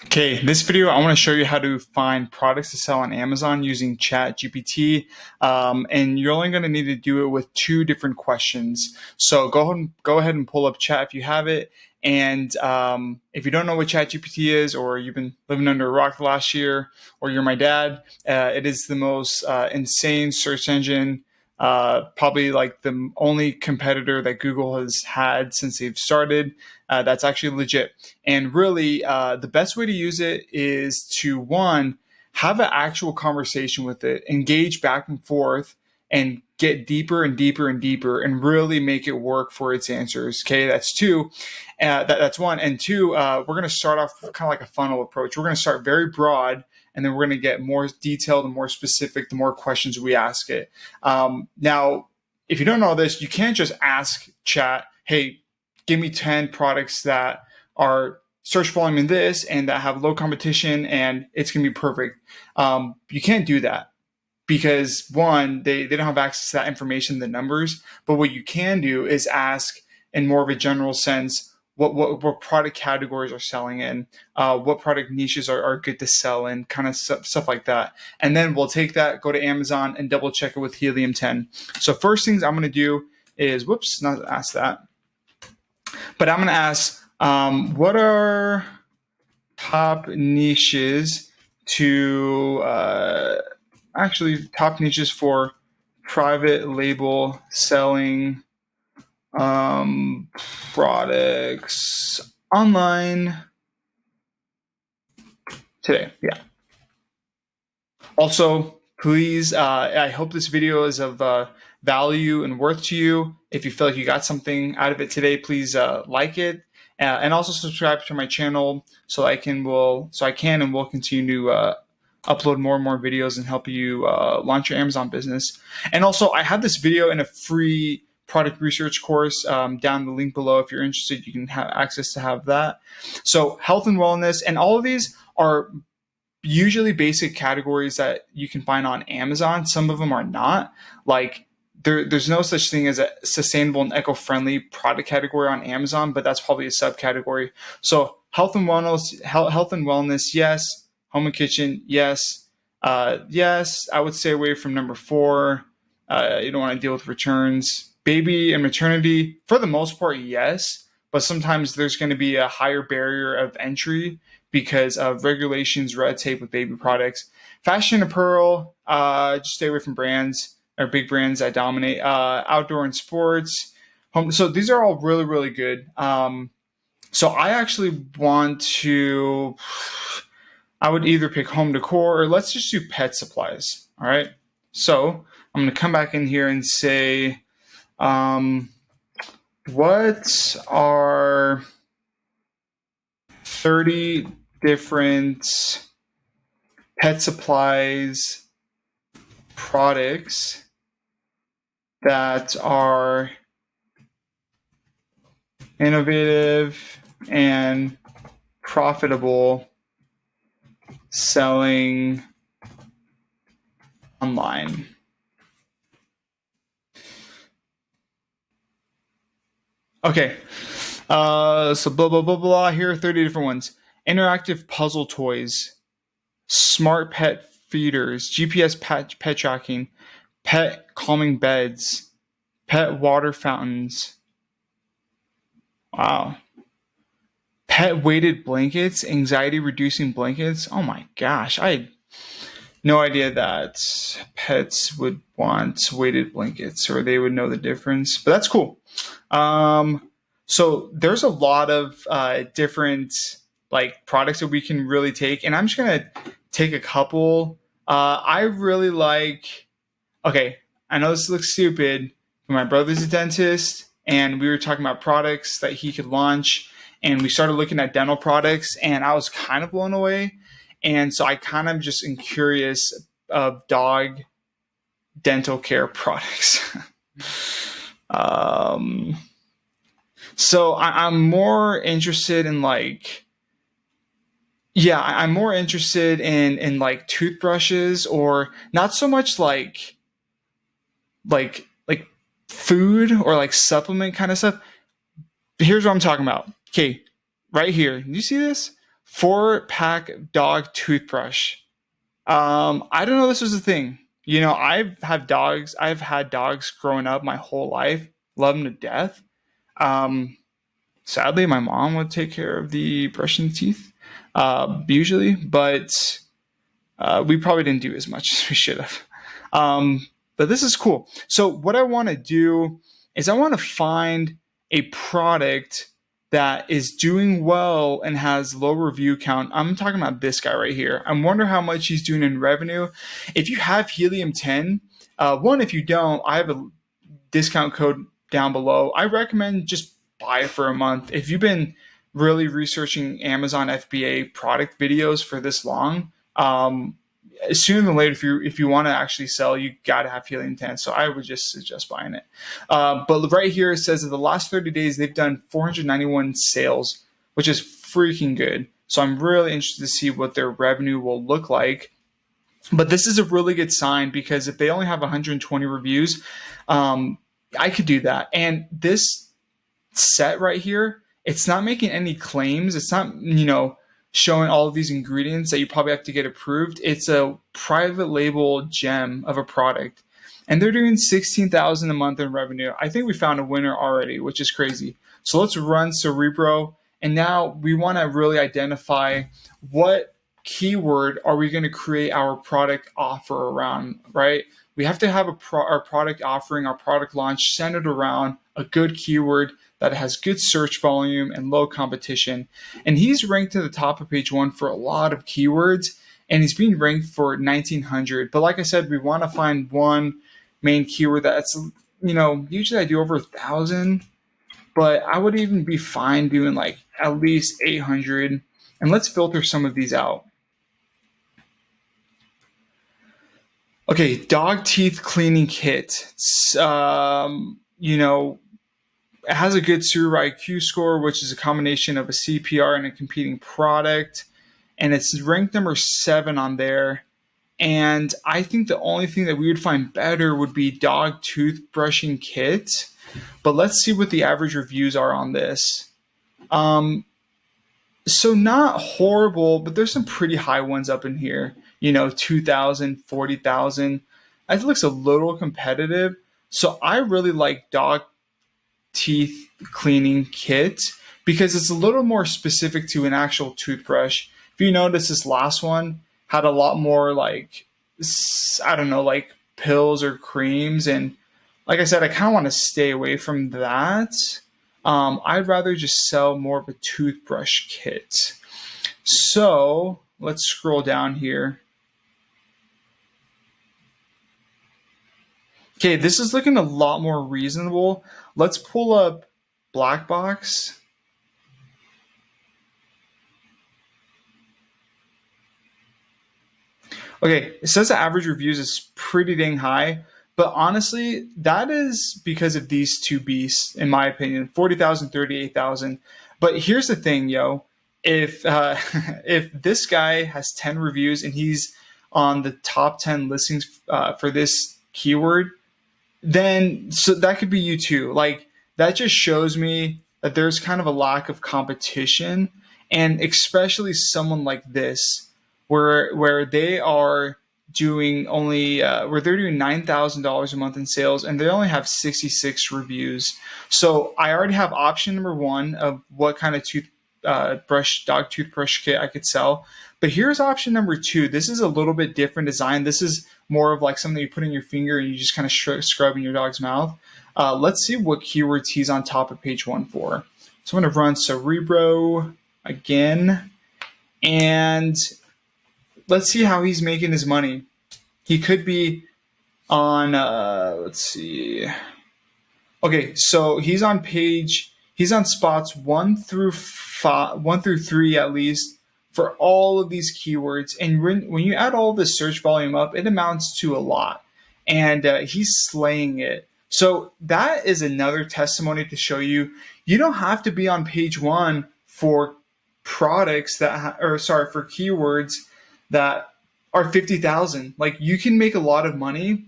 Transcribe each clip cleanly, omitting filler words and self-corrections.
Okay, this video I want to show you how to find products to sell on Amazon using Chat GPT, and you're only going to need to do it with two different questions. So go ahead and pull up Chat if you have it. And if you don't know what Chat GPT is, or you've been living under a rock the last year, or you're my dad, it is the most insane search engine. Probably like the only competitor that Google has had since they've started. That's actually legit. And really, the best way to use it is to, one, have an actual conversation with it, engage back and forth, and get deeper and deeper and deeper, and really make it work for its answers. Okay, that's two. That's one. And two, we're going to start off kind of like a funnel approach. We're going to start very broad, and then we're going to get more detailed and more specific the more questions we ask it. Now, if you don't know this, you can't just ask Chat, hey, give me 10 products that are search volume in this and that have low competition and it's going to be perfect. You can't do that because, one, they don't have access to that information, the numbers. But what you can do is ask in more of a general sense, what product categories are selling in, what product niches are good to sell in, kind of stuff like that. And then we'll take that, go to Amazon, and double check it with Helium 10. So first things I'm going to do is, not ask that, but I'm going to ask, what are top niches top niches for private label selling products online today? Yeah. Also, please, I hope this video is of value and worth to you. If you feel like you got something out of it today, please like it, and also subscribe to my channel so I can and will continue to upload more and more videos and help you launch your Amazon business. And also, I have this video in a free product research course down the link below. If you're interested, you can have access to have that. So health and wellness, and all of these are usually basic categories that you can find on Amazon. Some of them are not. Like there's no such thing as a sustainable and eco-friendly product category on Amazon, but that's probably a subcategory. So health and wellness, yes. Home and kitchen, yes. Yes, I would stay away from number 4. You don't want to deal with returns. Baby and maternity, for the most part, yes. But sometimes there's going to be a higher barrier of entry because of regulations, red tape with baby products. Fashion apparel, just stay away from brands or big brands that dominate. Outdoor and sports. So these are all really, really good. So I would either pick home decor or let's just do pet supplies. All right. So I'm going to come back in here and say, what are 30 different pet supplies products that are innovative and profitable selling online? Okay, so blah, blah, blah, blah. Here are 30 different ones. Interactive puzzle toys, smart pet feeders, GPS pet tracking, pet calming beds, pet water fountains. Wow. Pet weighted blankets, anxiety reducing blankets. Oh my gosh, I had no idea that pets would want weighted blankets or they would know the difference, but that's cool. So there's a lot of different like products that we can really take, and I'm just gonna take a couple. I really like. Okay, I know this looks stupid, but my brother's a dentist, and we were talking about products that he could launch, and we started looking at dental products, and I was kind of blown away, and so I kind of just am curious of dog dental care products. So I'm more interested in I'm more interested in like toothbrushes, or not so much like food or like supplement kind of stuff. Here's what I'm talking about. Okay, right here. Do you see this? 4-pack dog toothbrush. I don't know this was a thing. I've had dogs growing up my whole life, love them to death. Um, Sadly, my mom would take care of the brushing teeth, usually, but we probably didn't do as much as we should have. But this is cool. So what I want to do is I want to find a product that is doing well and has low review count. I'm talking about this guy right here. I wonder how much he's doing in revenue. If you have Helium 10, if you don't, I have a discount code down below. I recommend just buy it for a month. If you've been really researching Amazon FBA product videos for this long, sooner than later, if you want to actually sell, you got to have Helium 10. So I would just suggest buying it. But right here it says that the last 30 days they've done 491 sales, which is freaking good. So I'm really interested to see what their revenue will look like. But this is a really good sign because if they only have 120 reviews, I could do that. And this set right here, it's not making any claims. It's not, showing all of these ingredients that you probably have to get approved. It's a private label gem of a product. And they're doing 16,000 a month in revenue. I think we found a winner already, which is crazy. So let's run Cerebro. And now we want to really identify what keyword are we going to create our product offer around, right? We have to have our product offering, our product launch centered around a good keyword that has good search volume and low competition. And he's ranked to the top of page 1 for a lot of keywords, and he's being ranked for 1900. But like I said, we want to find one main keyword that's, usually I do over 1,000, but I would even be fine doing like at least 800. And let's filter some of these out. Okay, dog teeth cleaning kit. It has a good Cerebro IQ score, which is a combination of a CPR and a competing product. And it's ranked number 7 on there. And I think the only thing that we would find better would be dog toothbrushing kit. But let's see what the average reviews are on this. So not horrible, but there's some pretty high ones up in here. 2,000, 40,000. It looks a little competitive. So I really like dog teeth cleaning kit because it's a little more specific to an actual toothbrush. If you notice, this last one had a lot more like pills or creams, and like I said, I kind of want to stay away from that. I'd rather just sell more of a toothbrush kit. So let's scroll down here. Okay, this is looking a lot more reasonable. Let's pull up Black Box. Okay, it says the average reviews is pretty dang high, but honestly, that is because of these two beasts, in my opinion, 40,000, 38,000. But here's the thing, yo. If if this guy has 10 reviews and he's on the top 10 listings for this keyword, then so that could be you too. Like that just shows me that there's kind of a lack of competition, and especially someone like this, where they are doing only where they're doing $9,000 a month in sales, and they only have 66 reviews. So I already have option number 1 of what kind of dog toothbrush kit I could sell. But here's option number 2. This is a little bit different design. This is more of like something you put in your finger and you just kind of scrub in your dog's mouth. Let's see what keywords he's on top of page 1 for. So I'm going to run Cerebro again, and let's see how he's making his money. He could be on, let's see. Okay, so he's on spots 1 through 3 at least for all of these keywords. And when you add all this search volume up, it amounts to a lot. And he's slaying it. So that is another testimony to show you don't have to be on page 1 for products for keywords that are 50,000. Like you can make a lot of money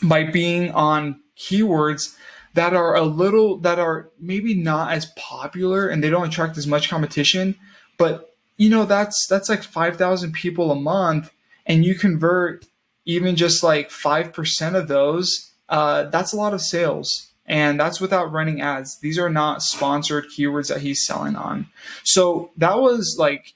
by being on keywords that are maybe not as popular and they don't attract as much competition, but that's like 5,000 people a month, and you convert even just like 5% of those. That's a lot of sales, and that's without running ads. These are not sponsored keywords that he's selling on. So that was like,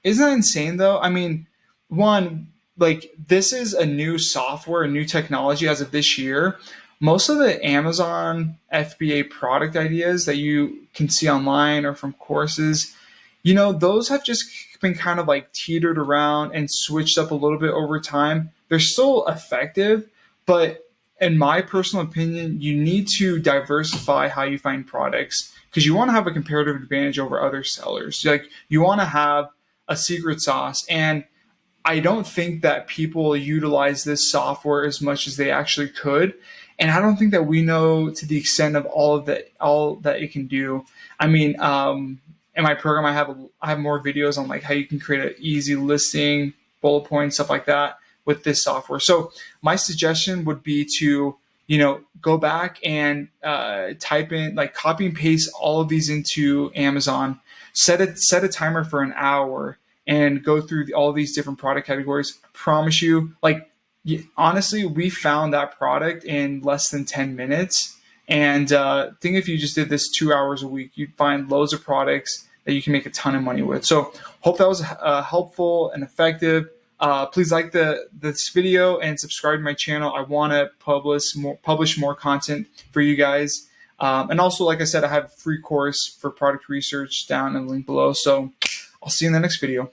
isn't that insane though? I mean, one, like this is a new software, a new technology as of this year. Most of the Amazon FBA product ideas that you can see online or from courses, those have just been kind of like teetered around and switched up a little bit over time. They're still effective, but in my personal opinion, you need to diversify how you find products because you want to have a comparative advantage over other sellers. Like you want to have a secret sauce. And I don't think that people utilize this software as much as they actually could. And I don't think that we know to the extent of all that it can do. I mean, in my program, I have more videos on like how you can create an easy listing, bullet points, stuff like that with this software. So my suggestion would be to go back and type in, like, copy and paste all of these into Amazon. Set a timer for an hour and go through all these different product categories. I promise you, like, honestly, we found that product in less than 10 minutes. And think if you just did this 2 hours a week, you'd find loads of products that you can make a ton of money with. So hope that was helpful and effective. Please like this video and subscribe to my channel. I want to publish more content for you guys. And also, like I said, I have a free course for product research down in the link below. So I'll see you in the next video.